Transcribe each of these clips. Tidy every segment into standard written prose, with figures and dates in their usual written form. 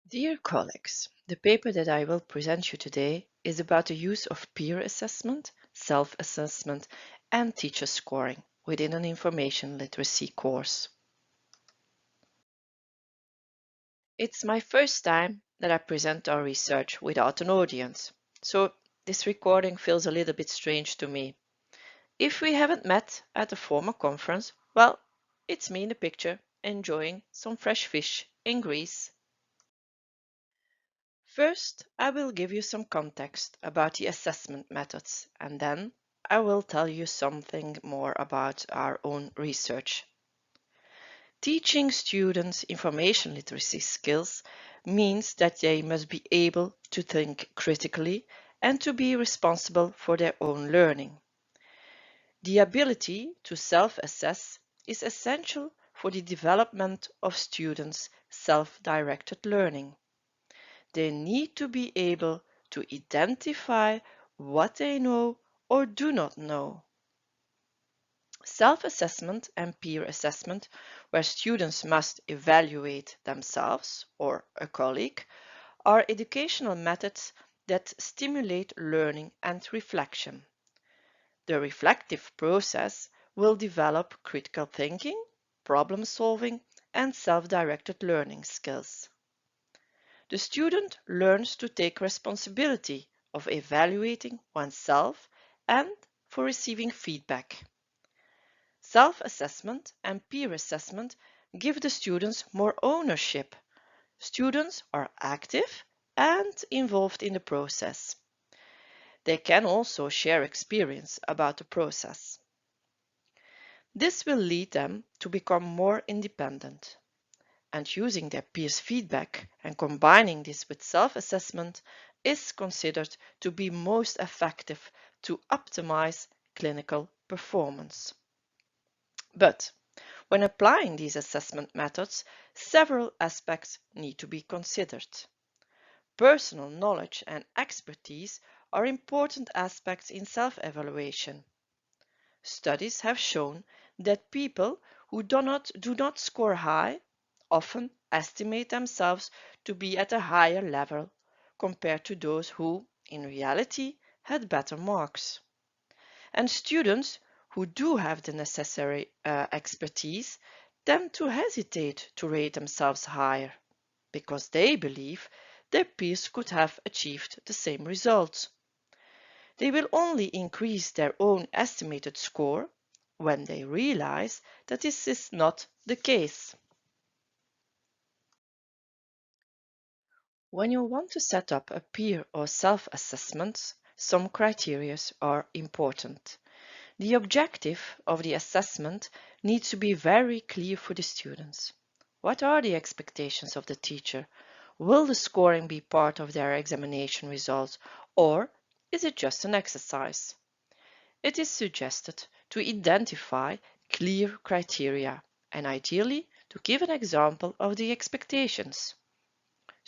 Dear colleagues, the paper that I will present you today is about the use of peer assessment, self-assessment, and teacher scoring within an information literacy course. It's my first time that I present our research without an audience, so this recording feels a little bit strange to me. If we haven't met at a former conference, well, it's me in the picture enjoying some fresh fish in Greece. First, I will give you some context about the assessment methods, and then I will tell you something more about our own research. Teaching students information literacy skills means that they must be able to think critically and to be responsible for their own learning. The ability to self-assess is essential for the development of students' self-directed learning. They need to be able to identify what they know or do not know. Self-assessment and peer assessment, where students must evaluate themselves or a colleague, are educational methods that stimulate learning and reflection. The reflective process will develop critical thinking, problem solving, and self-directed learning skills. The student learns to take responsibility of evaluating oneself and for receiving feedback. Self-assessment and peer assessment give the students more ownership. Students are active and involved in the process. They can also share experience about the process. This will lead them to become more independent. And using their peers' feedback and combining this with self-assessment is considered to be most effective to optimize clinical performance. But when applying these assessment methods, several aspects need to be considered. Personal knowledge and expertise are important aspects in self-evaluation. Studies have shown that people who do not score high often estimate themselves to be at a higher level compared to those who, in reality, had better marks. And students who do have the necessary expertise tend to hesitate to rate themselves higher because they believe their peers could have achieved the same results. They will only increase their own estimated score when they realize that this is not the case. When you want to set up a peer or self-assessment, some criteria are important. The objective of the assessment needs to be very clear for the students. What are the expectations of the teacher? Will the scoring be part of their examination results, or is it just an exercise? It is suggested to identify clear criteria and ideally to give an example of the expectations.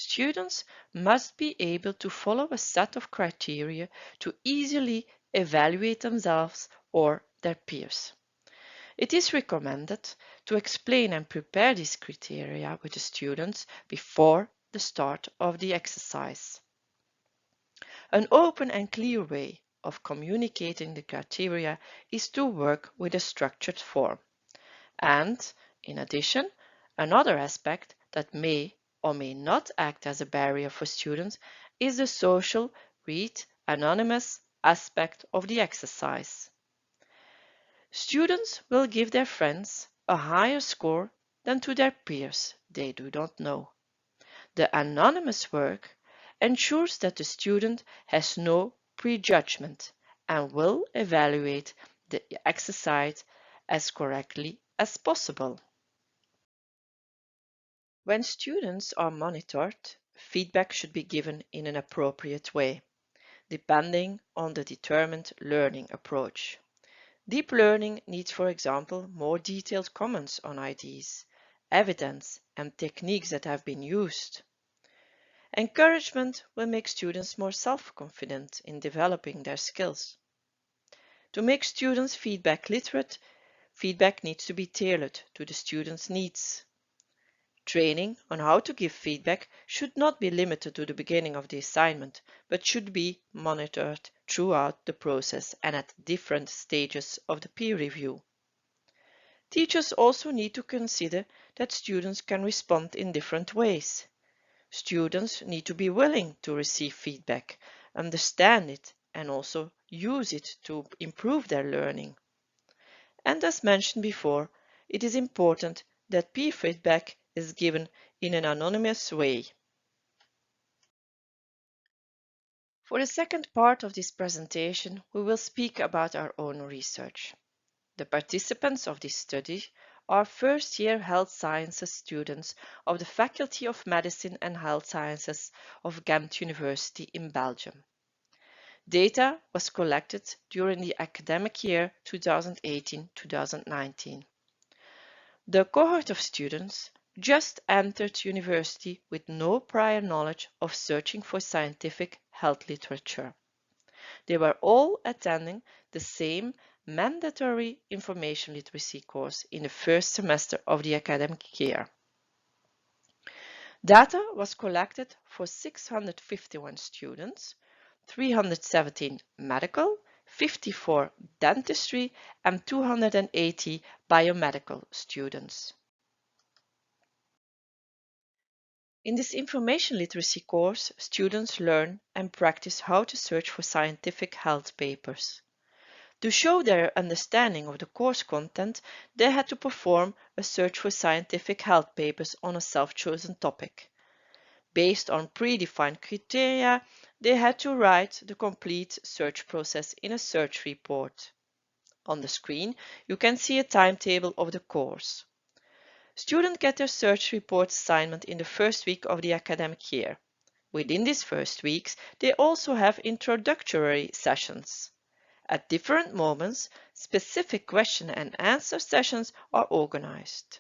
Students must be able to follow a set of criteria to easily evaluate themselves or their peers. It is recommended to explain and prepare these criteria with the students before the start of the exercise. An open and clear way of communicating the criteria is to work with a structured form. And, in addition, another aspect that may or may not act as a barrier for students is the social, read anonymous aspect of the exercise. Students will give their friends a higher score than to their peers they do not know. The anonymous work ensures that the student has no prejudgment and will evaluate the exercise as correctly as possible. When students are monitored, feedback should be given in an appropriate way, depending on the determined learning approach. Deep learning needs, for example, more detailed comments on ideas, evidence, and techniques that have been used. Encouragement will make students more self-confident in developing their skills. To make students feedback literate, feedback needs to be tailored to the students' needs. Training on how to give feedback should not be limited to the beginning of the assignment, but should be monitored throughout the process and at different stages of the peer review. Teachers also need to consider that students can respond in different ways. Students need to be willing to receive feedback, understand it, and also use it to improve their learning. And as mentioned before, it is important that peer feedback is given in an anonymous way. For the second part of this presentation, we will speak about our own research. The participants of this study are first-year health sciences students of the Faculty of Medicine and Health Sciences of Ghent University in Belgium. Data was collected during the academic year 2018-2019. The cohort of students just entered university with no prior knowledge of searching for scientific health literature. They were all attending the same mandatory information literacy course in the first semester of the academic year. Data was collected for 651 students, 317 medical, 54 dentistry, and 280 biomedical students. In this information literacy course, students learn and practice how to search for scientific health papers. To show their understanding of the course content, they had to perform a search for scientific health papers on a self-chosen topic. Based on predefined criteria, they had to write the complete search process in a search report. On the screen, you can see a timetable of the course. Students get their search report assignment in the first week of the academic year. Within these first weeks, they also have introductory sessions. At different moments, specific question and answer sessions are organized.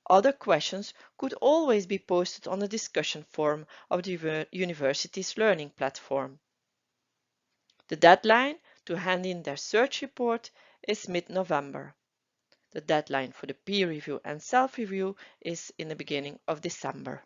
Other questions could always be posted on the discussion forum of the university's learning platform. The deadline to hand in their search report is mid-November. The deadline for the peer review and self-review is in the beginning of December.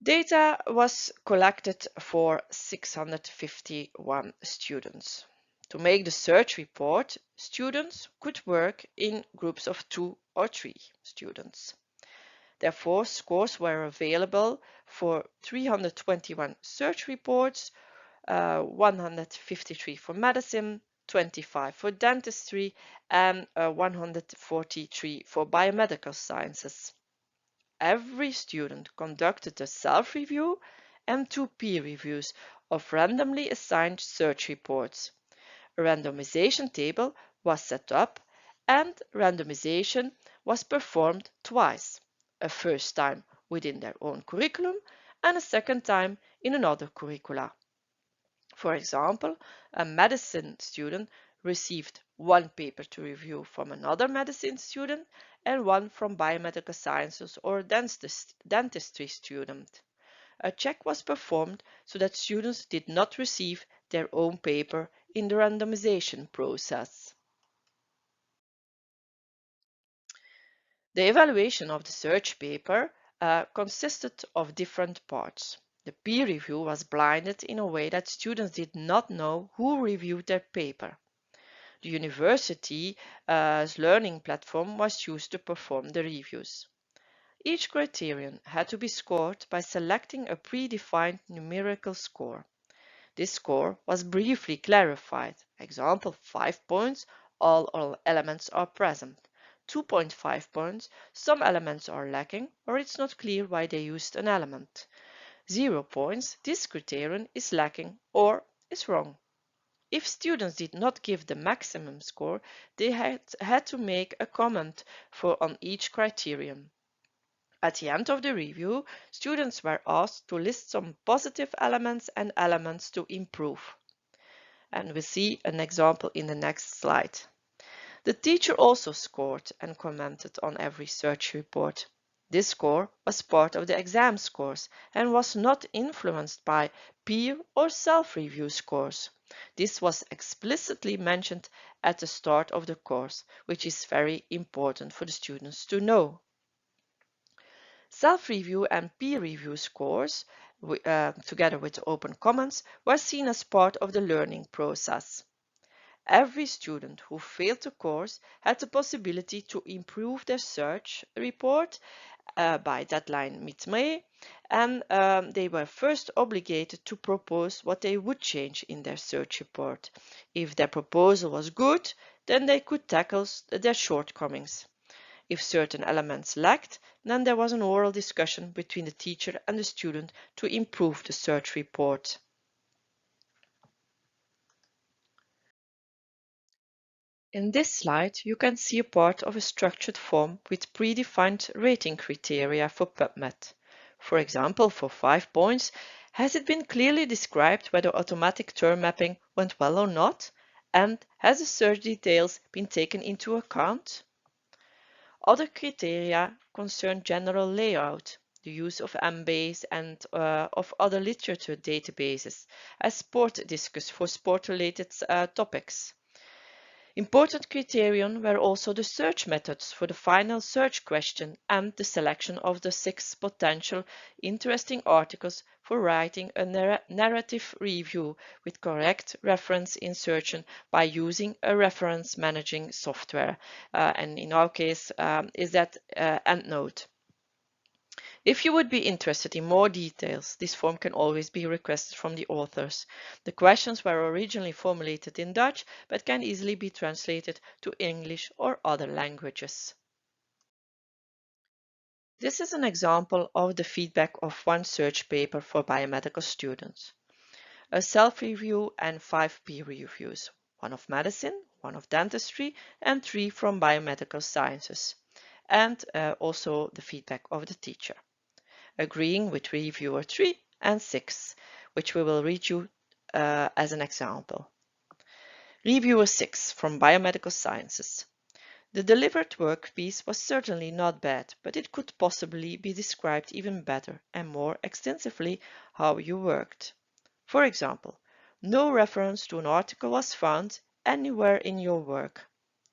Data was collected for 651 students. To make the search report, students could work in groups of 2 or 3 students. Therefore, scores were available for 321 search reports, 153 for medicine, 25 for dentistry, and 143 for biomedical sciences. Every student conducted a self-review and 2 peer reviews of randomly assigned search reports. A randomization table was set up and randomization was performed twice, a first time within their own curriculum and a second time in another curricula. For example, a medicine student received 1 paper to review from another medicine student and 1 from biomedical sciences or dentistry student. A check was performed so that students did not receive their own paper in the randomization process. The evaluation of the search paper consisted of different parts. The peer review was blinded in a way that students did not know who reviewed their paper. The university's learning platform was used to perform the reviews. Each criterion had to be scored by selecting a predefined numerical score. This score was briefly clarified. Example 5 points, all elements are present. 2.5 points, some elements are lacking or it's not clear why they used an element. 0 points, this criterion is lacking or is wrong. If students did not give the maximum score, they had to make a comment on each criterion. At the end of the review, students were asked to list some positive elements and elements to improve. And we see an example in the next slide. The teacher also scored and commented on every search report. This score was part of the exam scores and was not influenced by peer or self-review scores. This was explicitly mentioned at the start of the course, which is very important for the students to know. Self-review and peer review scores, together with open comments, were seen as part of the learning process. Every student who failed the course had the possibility to improve their search report by deadline mid-May, and they were first obligated to propose what they would change in their search report. If their proposal was good, then they could tackle their shortcomings. If certain elements lacked, then there was an oral discussion between the teacher and the student to improve the search report. In this slide, you can see a part of a structured form with predefined rating criteria for PubMed. For example, for 5 points, has it been clearly described whether automatic term mapping went well or not? And has the search details been taken into account? Other criteria concern general layout, the use of Embase and of other literature databases as sport discus for sport-related topics. Important criterion were also the search methods for the final search question and the selection of the 6 potential interesting articles for writing a narrative review with correct reference insertion by using a reference managing software. And in our case, is that EndNote. If you would be interested in more details, this form can always be requested from the authors. The questions were originally formulated in Dutch, but can easily be translated to English or other languages. This is an example of the feedback of one search paper for biomedical students. A self-review and 5 peer reviews, one of medicine, one of dentistry, and 3 from biomedical sciences, and also the feedback of the teacher. Agreeing with reviewer 3 and 6, which we will read you as an example. Reviewer 6 from Biomedical Sciences. The delivered workpiece was certainly not bad, but it could possibly be described even better and more extensively how you worked. For example, no reference to an article was found anywhere in your work.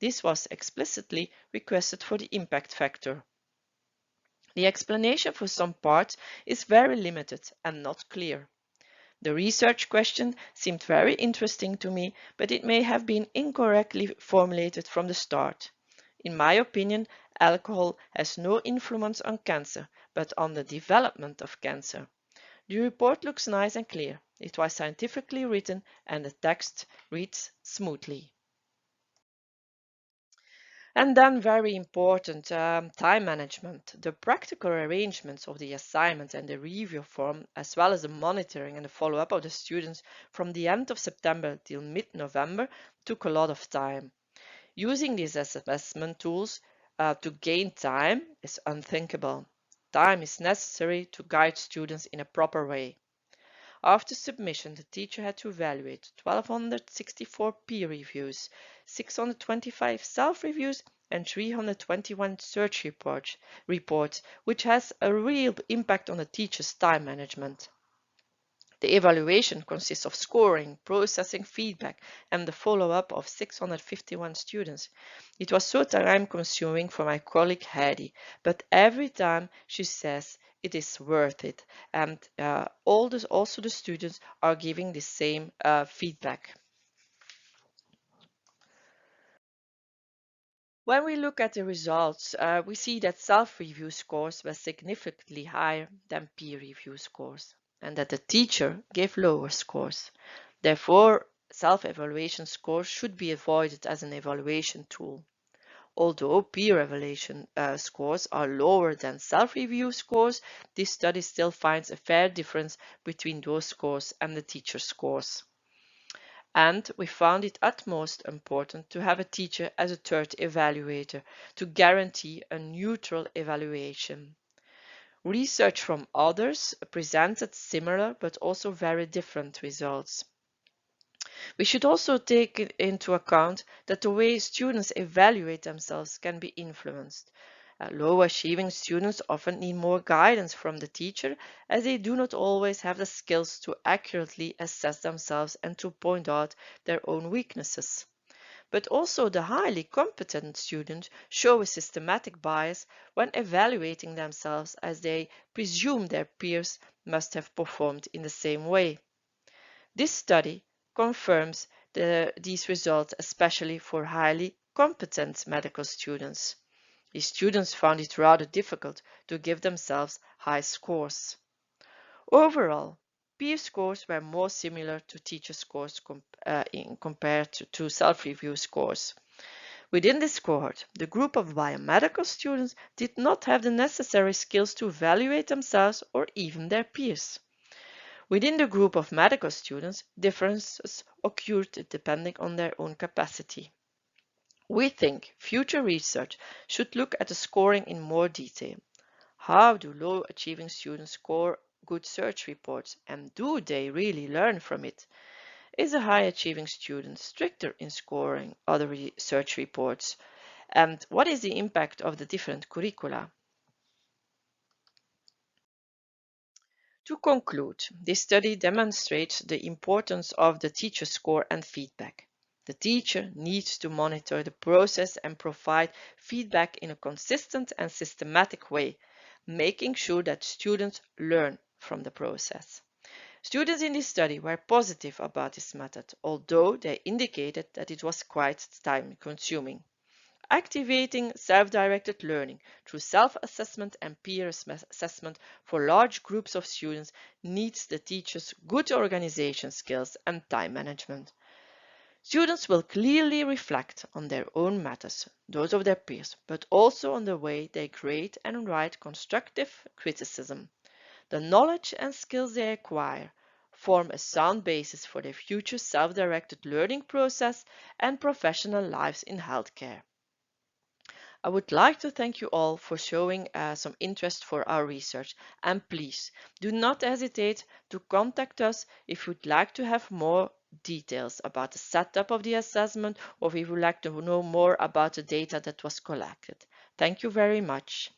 This was explicitly requested for the impact factor. The explanation for some parts is very limited and not clear. The research question seemed very interesting to me, but it may have been incorrectly formulated from the start. In my opinion, alcohol has no influence on cancer, but on the development of cancer. The report looks nice and clear. It was scientifically written and the text reads smoothly. And then very important, time management. The practical arrangements of the assignment and the review form, as well as the monitoring and the follow-up of the students from the end of September till mid-November took a lot of time. Using these assessment tools to gain time is unthinkable. Time is necessary to guide students in a proper way. After submission, the teacher had to evaluate 1,264 peer reviews, 625 self-reviews, and 321 search reports, which has a real impact on the teacher's time management. The evaluation consists of scoring, processing feedback, and the follow-up of 651 students. It was so time-consuming for my colleague Heidi, but every time she says it is worth it, and also the students are giving the same feedback. When we look at the results, we see that self-review scores were significantly higher than peer review scores, and that the teacher gave lower scores. Therefore, self-evaluation scores should be avoided as an evaluation tool. Although peer evaluation scores are lower than self-review scores, this study still finds a fair difference between those scores and the teacher scores. And we found it utmost important to have a teacher as a third evaluator to guarantee a neutral evaluation. Research from others presented similar but also very different results. We should also take into account that the way students evaluate themselves can be influenced. Low achieving students often need more guidance from the teacher as they do not always have the skills to accurately assess themselves and to point out their own weaknesses. But also the highly competent students show a systematic bias when evaluating themselves as they presume their peers must have performed in the same way. This study confirms these results, especially for highly competent medical students. These students found it rather difficult to give themselves high scores. Overall, peer scores were more similar to teacher scores compared to self-review scores. Within this cohort, the group of biomedical students did not have the necessary skills to evaluate themselves or even their peers. Within the group of medical students, differences occurred depending on their own capacity. We think future research should look at the scoring in more detail. How do low achieving students score good search reports, and do they really learn from it? Is a high achieving student stricter in scoring other research reports? And what is the impact of the different curricula? To conclude, this study demonstrates the importance of the teacher score and feedback. The teacher needs to monitor the process and provide feedback in a consistent and systematic way, making sure that students learn from the process. Students in this study were positive about this method, although they indicated that it was quite time-consuming. Activating self-directed learning through self-assessment and peer assessment for large groups of students needs the teacher's good organization skills and time management. Students will clearly reflect on their own matters, those of their peers, but also on the way they grade and write constructive criticism. The knowledge and skills they acquire form a sound basis for their future self-directed learning process and professional lives in healthcare. I would like to thank you all for showing some interest for our research, and please do not hesitate to contact us if you'd like to have more details about the setup of the assessment or if you would like to know more about the data that was collected. Thank you very much.